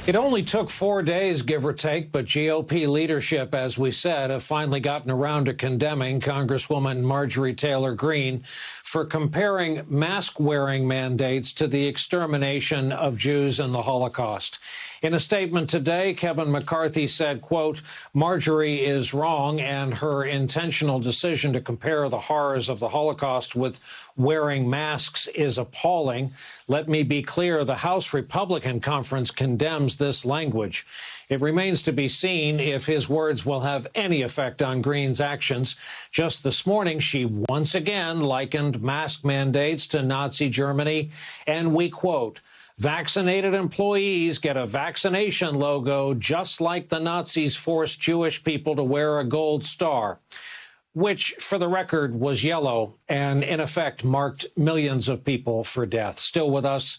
It only took 4 days, give or take, but GOP leadership, as we said, have finally gotten around to condemning Congresswoman Marjorie Taylor Greene for comparing mask-wearing mandates to the extermination of Jews in the Holocaust. In a statement today, Kevin McCarthy said, quote, Marjorie is wrong and her intentional decision to compare the horrors of the Holocaust with wearing masks is appalling. Let me be clear, the House Republican Conference condemns this language. It remains to be seen if his words will have any effect on Greene's actions. Just this morning, she once again likened mask mandates to Nazi Germany, and we quote, vaccinated employees get a vaccination logo just like the Nazis forced Jewish people to wear a gold star, which, for the record, was yellow and, in effect, marked millions of people for death. Still with us,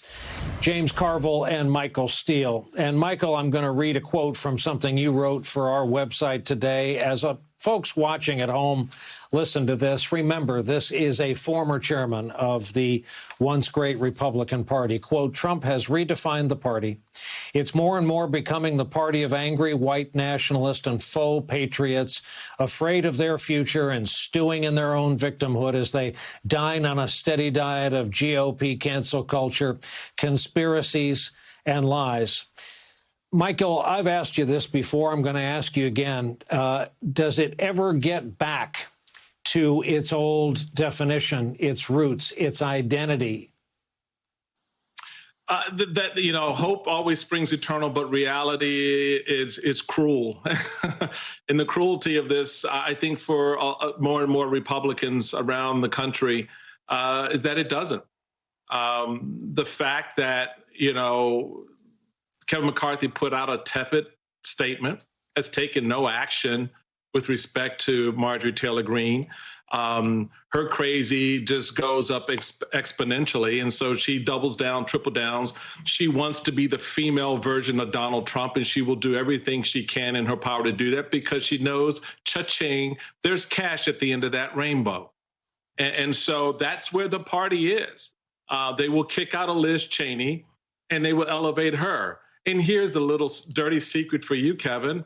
James Carville and Michael Steele. And, Michael, I'm going to read a quote from something you wrote for our website today. As folks watching at home listen to this, remember, this is a former chairman of the once great Republican Party. Quote, Trump has redefined the party. It's more and more becoming the party of angry white nationalists and faux patriots, afraid of their future and stewing in their own victimhood as they dine on a steady diet of GOP cancel culture, conspiracies, and lies. Michael, I've asked you this before. I'm going to ask you again. Does it ever get back to its old definition, its roots, its identity? Hope always springs eternal, but reality is cruel. And the cruelty of this, I think, for more and more Republicans around the country, is that it doesn't. The fact that, Kevin McCarthy put out a tepid statement, has taken no action with respect to Marjorie Taylor Greene. Her crazy just goes up exponentially. And so she doubles down, triple downs. She wants to be the female version of Donald Trump, and she will do everything she can in her power to do that because she knows, cha-ching, there's cash at the end of that rainbow. And so that's where the party is. They will kick out a Liz Cheney, and they will elevate her. And here's the little dirty secret for you, Kevin.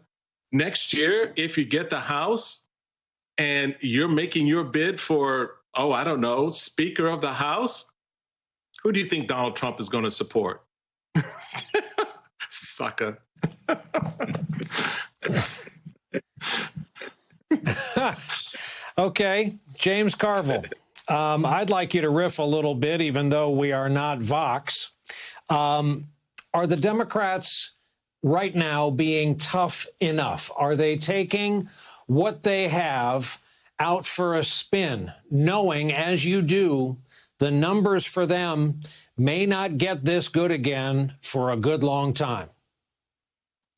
Next year, if you get the House and you're making your bid for, Speaker of the House, who do you think Donald Trump is going to support? Sucker. Okay, James Carville. I'd like you to riff a little bit, even though we are not Vox. Are the Democrats right now being tough enough? Are they taking what they have out for a spin, knowing, as you do, the numbers for them may not get this good again for a good long time?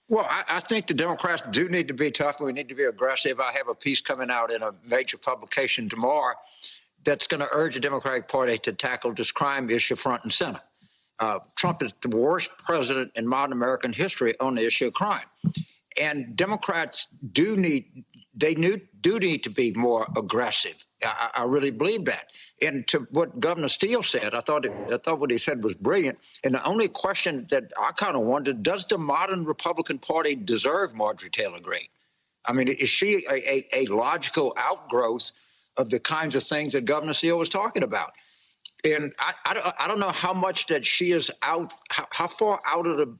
Well, I think the Democrats do need to be tough. We need to be aggressive. I have a piece coming out in a major publication tomorrow that's going to urge the Democratic Party to tackle this crime issue front and center. Trump is the worst president in modern American history on the issue of crime. And Democrats do need to be more aggressive. I really believe that. And to what Governor Steele said, I thought what he said was brilliant. And the only question that I kind of wondered, does the modern Republican Party deserve Marjorie Taylor Greene? I mean, is she a logical outgrowth of the kinds of things that Governor Steele was talking about? And I don't know how much that she is out, how far out of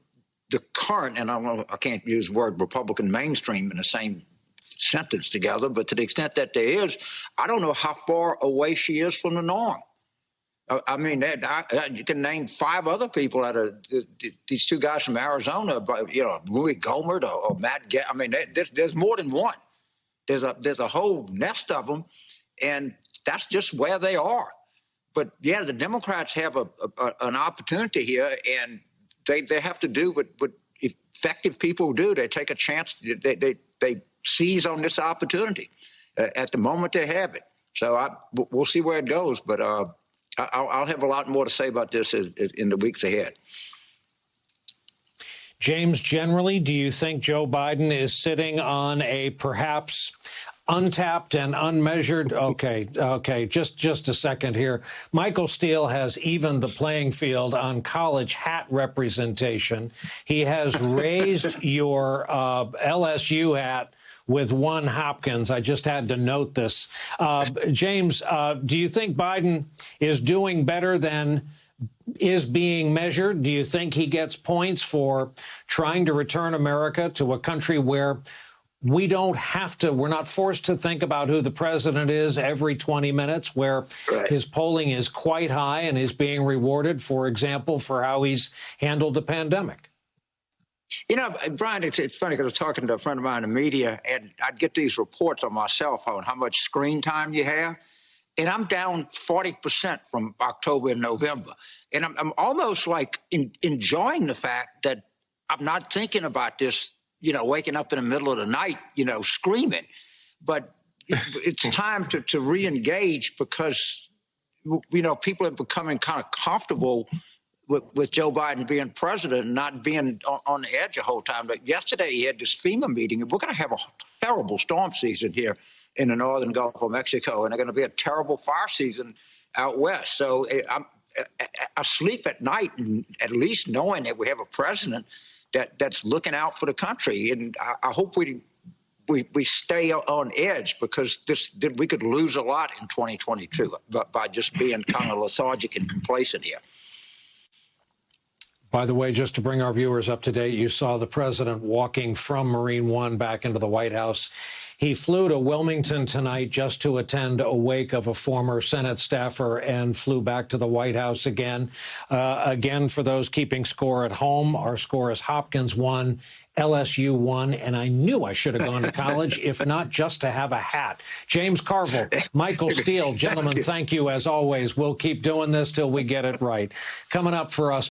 the current, and I can't use the word Republican mainstream in the same sentence together, but to the extent that there is, I don't know how far away she is from the norm. I mean, you can name 5 other people out of these 2 guys from Arizona, Louis Gohmert or Matt. I mean, there's more than one. There's a whole nest of them, and that's just where they are. But yeah, the Democrats have an opportunity here, and they have to do what effective people do. They take a chance. They seize on this opportunity at the moment they have it. So we'll see where it goes. But I'll have a lot more to say about this in the weeks ahead. James, generally, do you think Joe Biden is sitting on a perhaps Untapped and unmeasured. Okay. Just a second here. Michael Steele has evened the playing field on college hat representation. He has raised your LSU hat with one Hopkins. I just had to note this. James, do you think Biden is doing better than is being measured? Do you think he gets points for trying to return America to a country where we're not forced to think about who the president is every 20 minutes, where his polling is quite high and is being rewarded, for example, for how he's handled the pandemic? You know, Brian, it's funny because I was talking to a friend of mine in the media, and I'd get these reports on my cell phone, how much screen time you have. And I'm down 40% from October and November. And I'm almost like enjoying the fact that I'm not thinking about this, waking up in the middle of the night, screaming. But it's time to re-engage because, people are becoming kind of comfortable with Joe Biden being president and not being on the edge the whole time. But yesterday he had this FEMA meeting, and we're going to have a terrible storm season here in the northern Gulf of Mexico, and they're going to be a terrible fire season out west. So I sleep at night, and at least knowing that we have a president that's looking out for the country. And I hope we stay on edge, because we could lose a lot in 2022 by just being kind of lethargic and complacent here. By the way, just to bring our viewers up to date, you saw the president walking from Marine One back into the White House. He flew to Wilmington tonight just to attend a wake of a former Senate staffer and flew back to the White House again. Again, for those keeping score at home, our score is Hopkins 1, LSU 1, and I knew I should have gone to college, if not just to have a hat. James Carville, Michael Steele, gentlemen, thank you as always. We'll keep doing this till we get it right. Coming up for us.